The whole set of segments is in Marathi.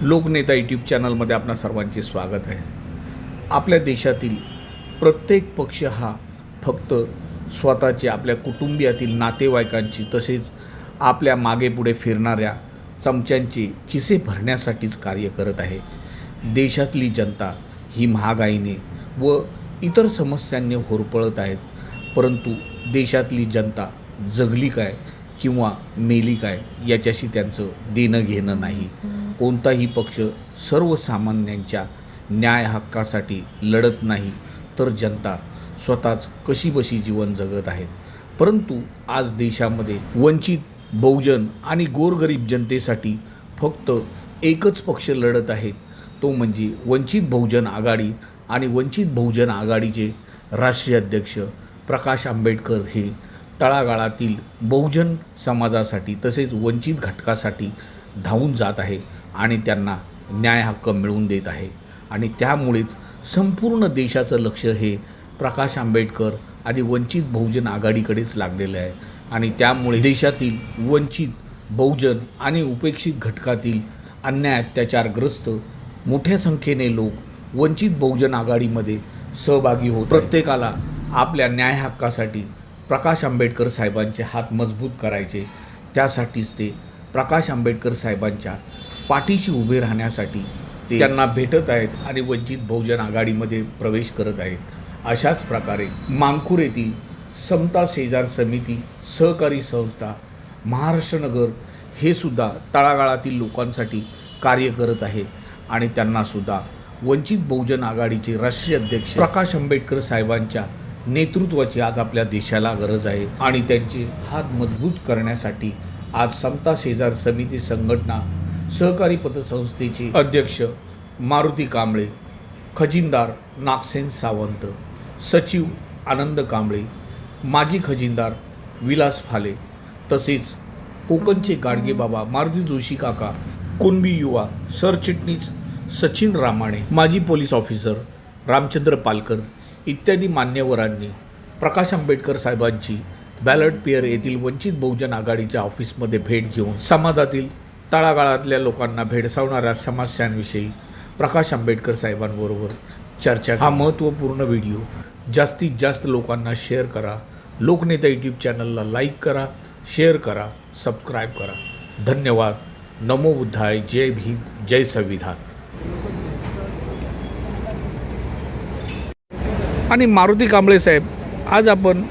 लोकनेता यूट्यूब चॅनलमध्ये आपणा सर्वांचे स्वागत आहे। आपल्या देशातील प्रत्येक पक्ष हा फक्त स्वतःचे आपल्या कुटुंबियातील नातेवाईकांची तसेच आपल्या मागे पुढे फिरणाऱ्या चमच्यांचे खिसे भरण्यासाठीच कार्य करत आहे। देशातली जनता ही महागाईने व इतर समस्यांनी होरपळत आहेत, परंतु देशातली जनता जगली काय किंवा मेली काय याच्याशी त्यांचं देणं घेणं नाही। कोणताही पक्ष सर्वसामान्यांच्या न्याय हक्कासाठी लढत नाही, तर जनता स्वतःच कशीबशी जीवन जगत आहेत। परंतु आज देशामध्ये वंचित बहुजन आणि गोरगरीब जनतेसाठी फक्त एकच पक्ष लढत आहेत, तो म्हणजे वंचित बहुजन आघाडी। आणि वंचित बहुजन आघाडीचे राष्ट्रीय अध्यक्ष प्रकाश आंबेडकर हे तळागाळातील बहुजन समाजासाठी तसेच वंचित घटकासाठी धावून जात आहे आणि त्यांना न्याय हक्क मिळवून देत आहे। आणि त्यामुळेच संपूर्ण देशाचं लक्ष हे प्रकाश आंबेडकर आणि वंचित बहुजन आघाडीकडेच लागलेलं आहे। आणि त्यामुळे देशातील वंचित बहुजन आणि उपेक्षित घटकातील अन्याय अत्याचारग्रस्त मोठ्या संख्येने लोक वंचित बहुजन आघाडीमध्ये सहभागी होत। प्रत्येकाला आपल्या न्याय हक्कासाठी प्रकाश आंबेडकर साहेबांचे हात मजबूत करायचे, त्यासाठीच ते प्रकाश आंबेडकर साहेबांच्या पाठीशी उभे राहण्यासाठी ते त्यांना भेटत आहेत आणि वंचित बहुजन आघाडीमध्ये प्रवेश करत आहेत। अशाच प्रकारे मानखुर येथील समता शेजार समिती सहकारी संस्था महाराष्ट्र नगर हे सुद्धा तळागाळातील लोकांसाठी कार्य करत आहे आणि त्यांना सुद्धा वंचित बहुजन आघाडीचे राष्ट्रीय अध्यक्ष प्रकाश आंबेडकर साहेबांच्या नेतृत्वाची आज आपल्या देशाला गरज आहे। आणि त्यांचे हात मजबूत करण्यासाठी आज समता शेजार समिती संघटना सहकारी पतसंस्थेचे अध्यक्ष मारुती कांबळे, खजिनदार नागसेन सावंत, सचिव आनंद कांबळे, माजी खजिनदार विलास फाले, तसेच कोकणचे गाडगे बाबा मारुती जोशी काका, कुणबी युवा सरचिटणीस सचिन रामाणे, माजी पोलीस ऑफिसर रामचंद्र पालकर इत्यादी मान्यवरांनी प्रकाश आंबेडकर साहेबांची बॅलट पेयर येथील वंचित बहुजन आघाडीच्या ऑफिसमध्ये भेट घेऊन समाजातील तळागाळातल्या लोकांना भेडसावणाऱ्या समस्यांविषयी प्रकाश आंबेडकर साहेबांबरोबर चर्चा। हा महत्त्वपूर्ण व्हिडिओ जास्तीत जास्त लोकांना शेअर करा। लोकनेता यूट्यूब चॅनलला लाईक करा, शेअर करा, सबस्क्राईब करा। धन्यवाद। नमो बुद्धाय। जय भीम, जय संविधान। आणि मारुती कांबळे साहेब, आज आपण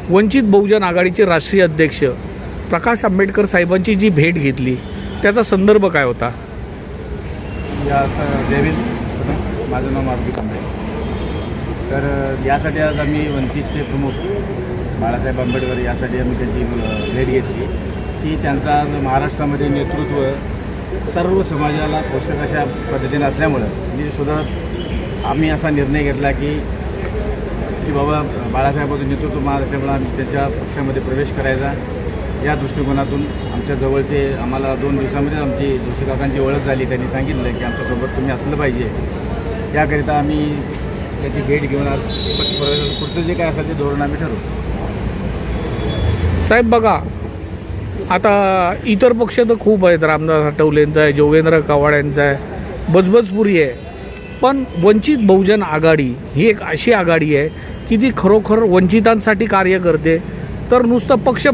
वंचित बहुजन आघाडीचे राष्ट्रीय अध्यक्ष प्रकाश आंबेडकर साहेबांची जी भेट घेतली त्याचा संदर्भ काय होता? जय भीम। माझं नाव मारुती कांबळे। तर यासाठी आज आम्ही वंचितचे प्रमुख बाळासाहेब आंबेडकर यासाठी आम्ही त्यांची भेट घेतली की त्यांचा महाराष्ट्रामध्ये नेतृत्व सर्व समाजाला पोषक अशा पद्धतीने असल्यामुळं मी सुद्धा आम्ही असा निर्णय घेतला की बाबा बाळासाहेबांचं नेतृत्व महाराष्ट्रामुळे आम्ही त्यांच्या पक्षामध्ये प्रवेश करायचा। या दृष्टिकोनातून आमच्या जवळचे आम्हाला 2 दिवसामध्ये आमची जोशी काकांची ओळख झाली। त्यांनी सांगितलं की आमच्यासोबत तुम्ही असलं पाहिजे। त्याकरिता आम्ही त्याची भेट घेऊन आज पक्षप्रवेश पुढचं जे काय असेल ते धोरण आम्ही ठरवू। साहेब बघा, आता इतर पक्ष तर खूप आहेत, रामदास आठवलेंचा आहे, जोगेंद्र कवाड्यांचा आहे, बजबजपुरी आहे, पण वंचित बहुजन आघाडी ही एक अशी आघाडी आहे की ती खरोखर वंचितांसाठी कार्य करते। तर नुसतं पक्ष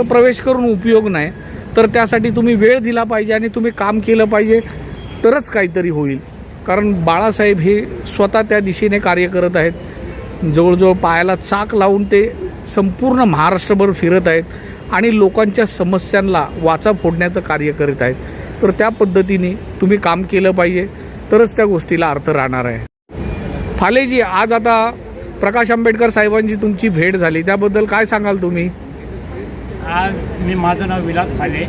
प्रवेश करून उपयोग नाही, तर त्यासाठी तुम्ही वेळ दिला पाहिजे आणि तुम्ही काम केलं पाहिजे, तरच काहीतरी होईल। कारण बाळासाहेब हे स्वतः त्या दिशेने कार्य करत आहेत। जवळजवळ पायाला चाक लावून ते संपूर्ण महाराष्ट्रभर फिरत आहेत आणि लोकांच्या समस्यांना वाचा फोडण्याचं कार्य करीत आहेत। तर त्या पद्धतीने तुम्ही काम केलं पाहिजे, तरच त्या गोष्टीला अर्थ राहणार आहे। फालेजी, आज आता प्रकाश आंबेडकर साहेबांची तुमची भेट झाली, त्याबद्दल काय सांगाल तुम्ही? आज माझं नाव विलास फाले,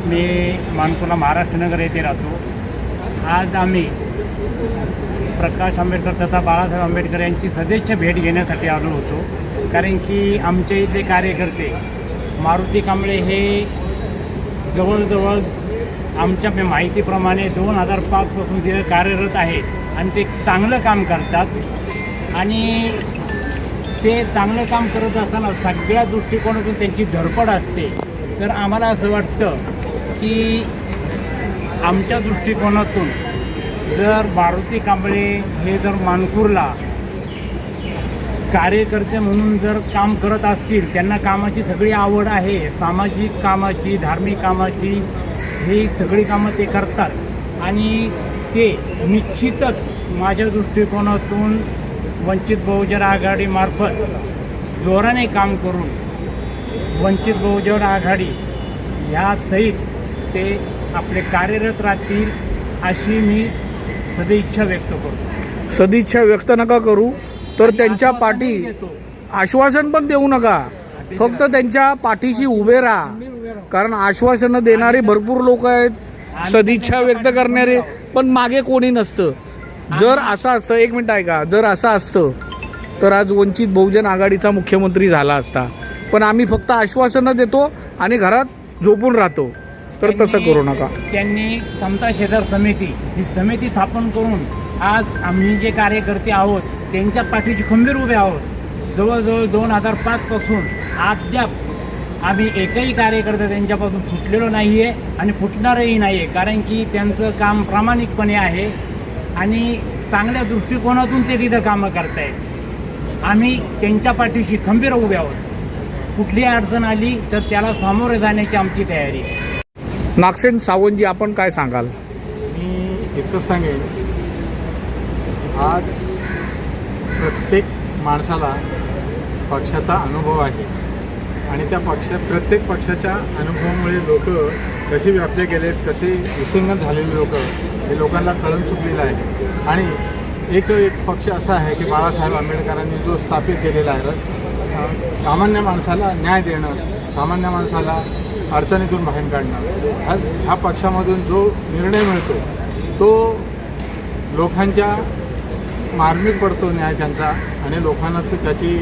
मी मानकुला महाराष्ट्र नगर येथे राहतो। आज आम्ही प्रकाश आंबेडकर तथा बाळासाहेब आंबेडकर यांची सदिच्छा भेट घेण्यासाठी आलो होतो। कारण की आमचे इथले कार्यकर्ते मारुती कांबळे हे जवळजवळ आमच्या माहितीप्रमाणे 2005पासून ते कार्यरत आहेत आणि ते चांगलं काम करतात। आणि ते चांगलं काम करत असताना सगळ्या दृष्टिकोनातून त्यांची धडपड असते। तर आम्हाला असं वाटतं की आमच्या दृष्टिकोनातून जर मारुती कांबळे हे जर मानपूरला कार्यकर्ते म्हणून जर काम करत असतील, त्यांना कामाची सगळी आवड आहे, सामाजिक कामाची, धार्मिक कामाची, ही सगळी कामं ते करतात आणि ते निश्चितच माझ्या दृष्टिकोनातून वंचित बहुजन आघाडीमार्फत जोराने काम करून वंचित बहुजन आघाडी ह्या सहित ते आपले कार्यरत राहतील अशी मी सदिच्छा व्यक्त करतो. सदिच्छा व्यक्त नका करू, तर त्यांच्या पाठी देतो. आश्वासन पण देऊ नका, फक्त त्यांच्या पाठीशी उभे राहा. कारण आश्वासनं देणारे भरपूर लोक आहेत, सदिच्छा व्यक्त करणारे, पण मागे कोणी नसतं. जर असं असतं, एक मिनिट ऐका, जर असं असतं तर आज वंचित बहुजन आघाडीचा मुख्यमंत्री झाला असता. पण आम्ही फक्त आश्वासनं देतो आणि घरात झोपून राहतो, तर तसं करू नका. त्यांनी समता शेजार समिती ही समिती स्थापन करून आज आम्ही जे कार्यकर्ते आहोत त्यांच्या पाठीशी खंबीर उभे आहोत. जवळजवळ 2005 पासून अद्याप आम्ही एकही कार्यकर्ता त्यांच्यापासून फुटलेलो नाही आहे आणि फुटणारही नाही आहे, कारण की त्यांचं काम प्रामाणिकपणे आहे आणि चांगल्या दृष्टिकोनातून ते तिथं कामं करत आहेत. आम्ही त्यांच्या पाठीशी खंबीर उभे आहोत. कुठलीही अडचण आली तर त्याला सामोरे जाण्याची आमची तयारी आहे. नागसेन सावंतजी, आपण काय सांगाल? मी इतकंच सांगेन, आज प्रत्येक माणसाला पक्षाचा अनुभव आहे आणि त्या प्रत्येक पक्षाच्या अनुभवामुळे लोक कसे व्यापले गेलेत, कसे विसंगत झालेले लोक हे लोकांना कळून चुकलेलं आहे. आणि एक पक्ष असा आहे की बाळासाहेब आंबेडकरांनी जो स्थापित केलेला आहे, सामान्य माणसाला न्याय देणं, सामान्य माणसाला अडचणीतून बाहेर काढणं. आज ह्या पक्षामधून जो निर्णय मिळतो तो लोकांच्या मार्मिक पडतो न्याय त्यांचा, आणि लोकांना तो त्याची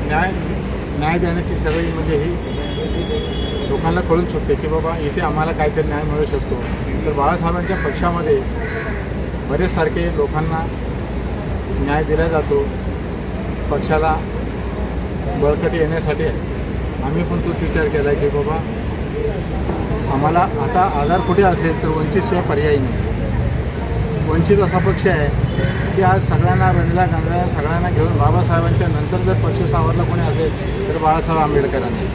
न्याय देण्याची सवय म्हणजे ही लोकांना कळून चुकते की बाबा इथे आम्हाला काहीतरी न्याय मिळू शकतो. तर बाळासाहेबांच्या पक्षामध्ये बरेच सारखे लोकांना न्याय दिला जातो. पक्षाला बळकटी येण्यासाठी आम्ही पण तोच विचार केला की बाबा आम्हाला आता आधार कुठे असेल तर वंचितशिवाय पर्याय नाही. वंचित असा पक्ष आहे की आज सगळ्यांना रंगला गांगला सगळ्यांना घेऊन बाबासाहेबांच्या नंतर जर पक्ष सावरला कोणी असेल तर बाळासाहेब आंबेडकरांनी.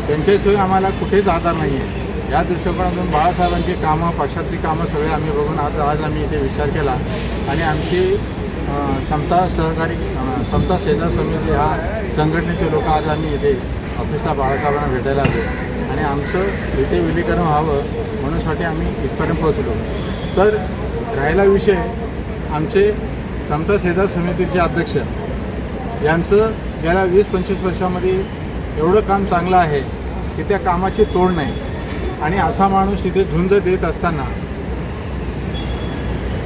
त्यांच्याशिवाय आम्हाला कुठेच आधार नाही आहे. या दृष्टिकोनातून बाळासाहेबांची कामं, पक्षाची कामं सगळे आम्ही बघून आज आम्ही इथे विचार केला आणि आमची समता शेजार समिती ह्या संघटनेचे लोक आज आम्ही इथे ऑफिसला बाळासाहेबांना भेटायला आलो आणि आमचं इथे विलीकरण व्हावं म्हणूनसाठी आम्ही इथपर्यंत पोहोचलो. तर राहिला विषय, आमचे समता शेजार समितीचे अध्यक्ष यांचं गेल्या 20-25 वर्षामध्ये एवढं काम चांगलं आहे की त्या कामाची तोड नाही. आणि असा माणूस तिथे झुंज देत असताना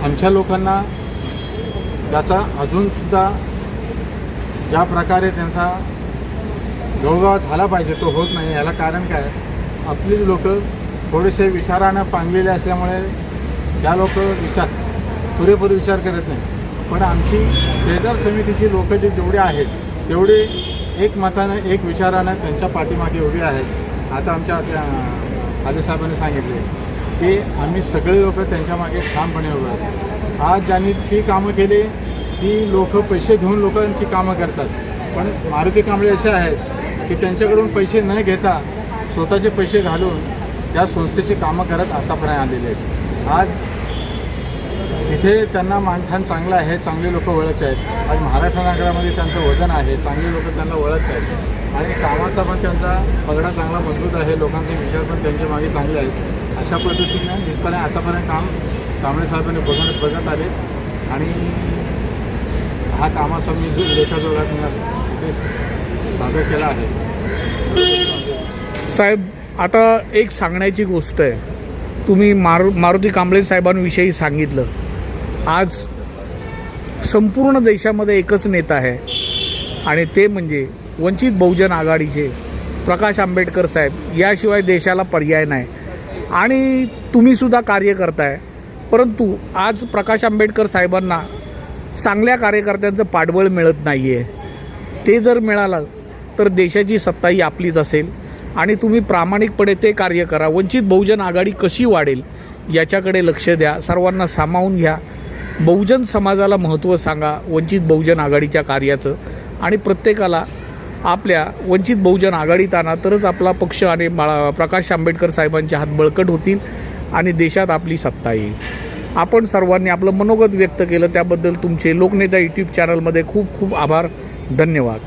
आमच्या लोकांना त्याचा अजूनसुद्धा ज्या प्रकारे त्यांचा गवगवा झाला पाहिजे तो होत नाही. याला कारण काय, आपलीच लोक थोडेसे विचारानं पांगलेले असल्यामुळे त्या लोक पुरेपूर विचार करत नाही. पण आमची शेजार समितीची लोक जेवढे आहेत तेवढे एक मतानं एक विचारानं त्यांच्या पाठीमागे उभी आहेत. आता आमच्या आलेसाहेबांनी सांगितले की आम्ही सगळे लोक त्यांच्या मागे ठामपणे उभे आहेत. आज ज्यांनी ती कामं केली ती लोक पैसे घेऊन लोकांची कामं करतात, पण मारुती कांबळे असे आहेत की त्यांच्याकडून पैसे न घेता स्वतःचे पैसे घालून त्या संस्थेची कामं करत आतापर्यंत आलेले आहेत. आज इथे त्यांना मानठाण चांगलं आहे, चांगले लोक ओळखत आहेत. आज महाराष्ट्र नगरामध्ये त्यांचं वजन आहे, चांगले लोक त्यांना ओळखत आहेत आणि कामाचा पण त्यांचा पगडा चांगला मजबूत आहे. लोकांचे विचार पण त्यांच्या मागे चांगले आहेत. अशा पद्धतीने इथपर्यंत आतापर्यंत काम कांबळे साहेबांनी बघत आले आणि हा कामाचा मी लेखाजोखा ते सादर केला आहे. साहेब, आता एक सांगण्याची गोष्ट आहे, तुम्ही मारुती कांबळे साहेबांविषयी सांगितलं. आज संपूर्ण देशामध्ये एकच नेता आहे आणि ते म्हणजे वंचित बहुजन आघाडीचे प्रकाश आंबेडकर साहेब. याशिवाय देशाला पर्याय नाही आणि तुम्हीसुद्धा कार्य करताय. परंतु आज प्रकाश आंबेडकर साहेबांना चांगल्या कार्यकर्त्यांचं पाठबळ मिळत नाही आहे. ते जर मिळालं तर देशाची सत्ताही आपलीच असेल आणि तुम्ही प्रामाणिकपणे ते कार्य करा. वंचित बहुजन आघाडी कशी वाढेल याच्याकडे लक्ष द्या, सर्वांना सामावून घ्या, बहुजन समाजाला महत्त्व सांगा वंचित बहुजन आघाडीच्या कार्याचं, आणि प्रत्येकाला आपल्या वंचित बहुजन आघाडीत आणा, तरच आपला पक्ष आणि प्रकाश आंबेडकर साहेबांचे हात बळकट होतील आणि देशात आपली सत्ता येईल. आपण सर्वांनी आपलं मनोगत व्यक्त केलं त्याबद्दल तुमचे लोकनेता यूट्यूब चॅनलमध्ये खूप खूप आभार. धन्यवाद.